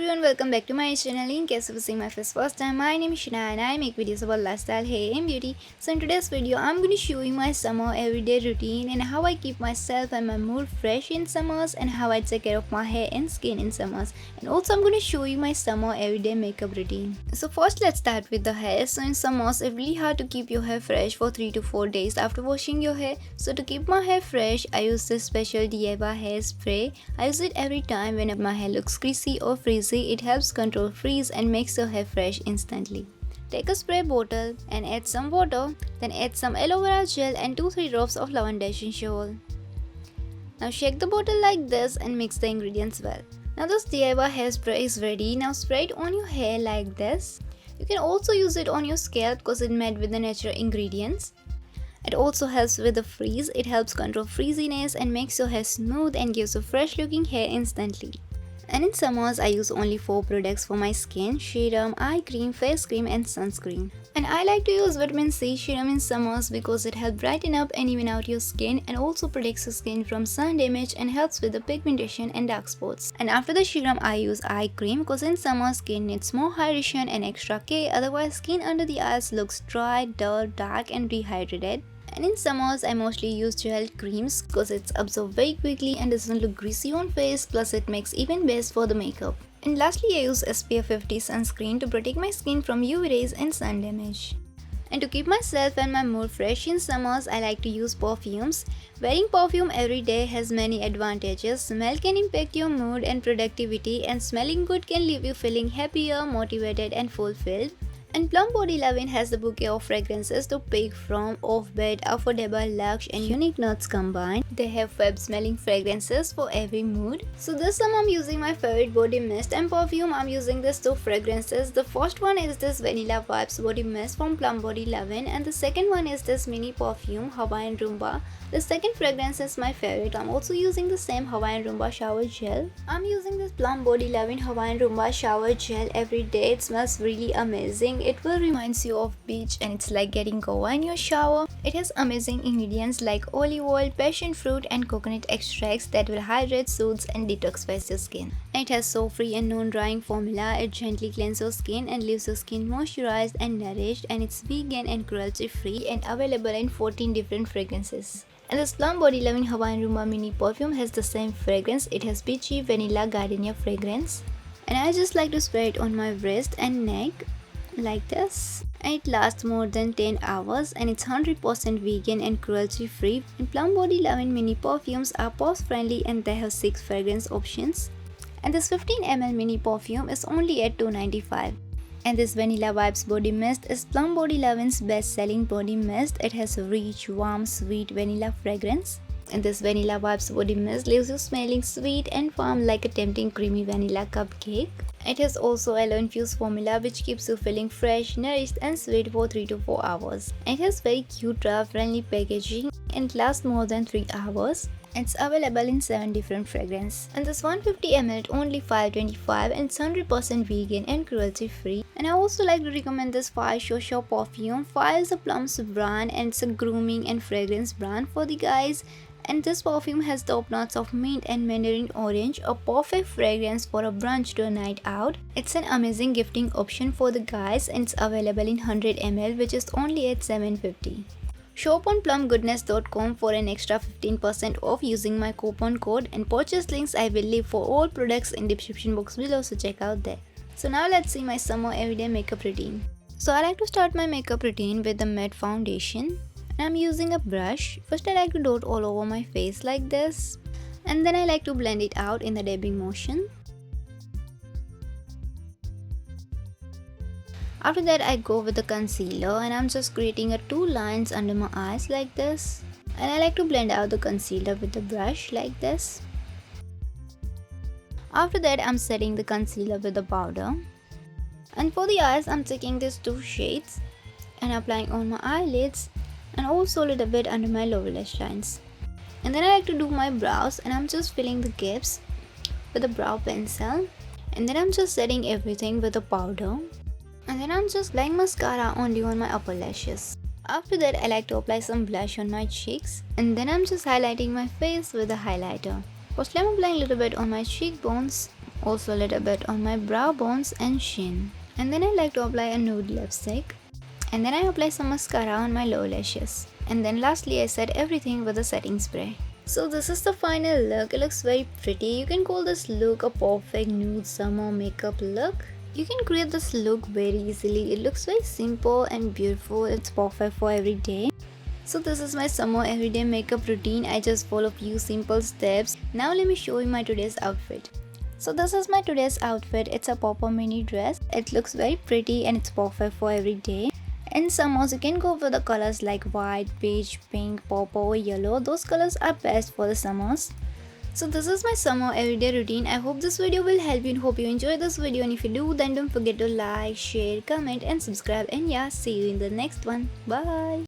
everyone, welcome back to my channel. In case you're seeing my face first time, my name is Shanaya and I make videos about lifestyle, hair and beauty. So in today's video, I'm going to show you my summer everyday routine and how I keep myself and my mood fresh in summers and how I take care of my hair and skin in summers. And also I'm going to show you my summer everyday makeup routine. So first let's start with the hair. So in summers, it's really hard to keep your hair fresh for 3 to 4 days after washing your hair. So to keep my hair fresh, I use this special DIY hair spray. I use it every time whenever my hair looks greasy or frizzy. It helps control frizz and makes your hair fresh instantly. Take a spray bottle and add some water, then add some aloe vera gel and 2-3 drops of lavender essential oil. Now shake the bottle like this and mix the ingredients well. Now this DIY hairspray is ready. Now spray it on your hair like this. You can also use it on your scalp because it's made with the natural ingredients. It also helps with the frizz. It helps control frizziness and makes your hair smooth and gives you fresh looking hair instantly. And in summers, I use only 4 products for my skin: serum, eye cream, face cream and sunscreen. And I like to use vitamin C serum in summers because it helps brighten up and even out your skin and also protects your skin from sun damage and helps with the pigmentation and dark spots. And after the serum, I use eye cream because in summer skin needs more hydration and extra care, otherwise skin under the eyes looks dry, dull, dark and dehydrated. And in summers, I mostly use gel creams because it's absorbed very quickly and doesn't look greasy on face, plus it makes even best for the makeup. And lastly, I use SPF 50 sunscreen to protect my skin from UV rays and sun damage. And to keep myself and my mood fresh in summers, I like to use perfumes. Wearing perfume every day has many advantages. Smell can impact your mood and productivity, and smelling good can leave you feeling happier, motivated and fulfilled. And Plum BodyLovin has a bouquet of fragrances to pick from: off-bed, affordable, luxe and unique notes combined. They have fab smelling fragrances for every mood. So this summer I'm using my favorite body mist and perfume. I'm using these 2 fragrances. The first one is this Vanilla Vibes body mist from Plum BodyLovin and the second one is this mini perfume Hawaiian Rumba. The second fragrance is my favorite. I'm also using the same Hawaiian Rumba shower gel. I'm using this Plum BodyLovin Hawaiian Rumba shower gel every day. It smells really amazing. It will remind you of beach and it's like getting Goa in your shower. It has amazing ingredients like olive oil, passion fruit and coconut extracts that will hydrate, soothe and detoxify your skin. And it has soap-free and non-drying formula. It gently cleanses your skin and leaves your skin moisturized and nourished, and it's vegan and cruelty-free and available in 14 different fragrances. And this Plum BodyLovin Hawaiian Rumba mini perfume has the same fragrance. It has peachy vanilla gardenia fragrance. And I just like to spray it on my wrist and neck like this, and it lasts more than 10 hours and it's 100% vegan and cruelty free. And Plum BodyLovin mini perfumes are pores friendly and they have 6 fragrance options. And this 15 ml mini perfume is only at $2.95. And this Vanilla Vibes body mist is Plum BodyLovin's best selling body mist. It has a rich, warm, sweet vanilla fragrance. And this Vanilla Vibes body mist leaves you smelling sweet and warm like a tempting creamy vanilla cupcake. It has also aloe infused formula which keeps you feeling fresh, nourished and sweet for 3 to 4 hours. It has very cute travel-friendly packaging and it lasts more than 3 hours. It's available in 7 different fragrances. And this 150 ml at only $5.25 and it's 100% vegan and cruelty free. And I also like to recommend this Fire Shosho perfume. Fire is a Plum's brand and it's a grooming and fragrance brand for the guys. And this perfume has top notes of mint and mandarin orange, a perfect fragrance for a brunch to a night out. It's an amazing gifting option for the guys and it's available in 100 ml which is only at $7.50. Shop on plumgoodness.com for an extra 15% off using my coupon code, and purchase links I will leave for all products in description box below, so check out there. So now let's see my summer everyday makeup routine. So I like to start my makeup routine with the matte foundation. I'm using a brush. First I like to dot all over my face like this, and then I like to blend it out in the dabbing motion. After that I go with the concealer and I'm just creating 2 lines under my eyes like this, and I like to blend out the concealer with the brush like this. After that I'm setting the concealer with the powder, and for the eyes I'm taking these 2 shades and applying on my eyelids and also a little bit under my lower lash lines. And then I like to do my brows and I'm just filling the gaps with a brow pencil, and then I'm just setting everything with a powder, and then I'm just applying mascara only on my upper lashes. After that I like to apply some blush on my cheeks, and then I'm just highlighting my face with a highlighter. Firstly I'm applying a little bit on my cheekbones also a little bit on my brow bones and chin. And then I like to apply a nude lipstick. And then I apply some mascara on my lower lashes. And then lastly I set everything with a setting spray. So this is the final look. It looks very pretty. You can call this look a perfect nude summer makeup look. You can create this look very easily. It looks very simple and beautiful. It's perfect for every day. So this is my summer everyday makeup routine. I just follow few simple steps. Now let me show you my today's outfit. So this is my today's outfit. It's a pop-up mini dress. It looks very pretty and it's perfect for every day. In summers, you can go for the colors like white, beige, pink, purple or yellow. Those colors are best for the summers. So this is my summer everyday routine. I hope this video will help you and hope you enjoy this video. And if you do, then don't forget to like, share, comment and subscribe. And yeah, see you in the next one. Bye.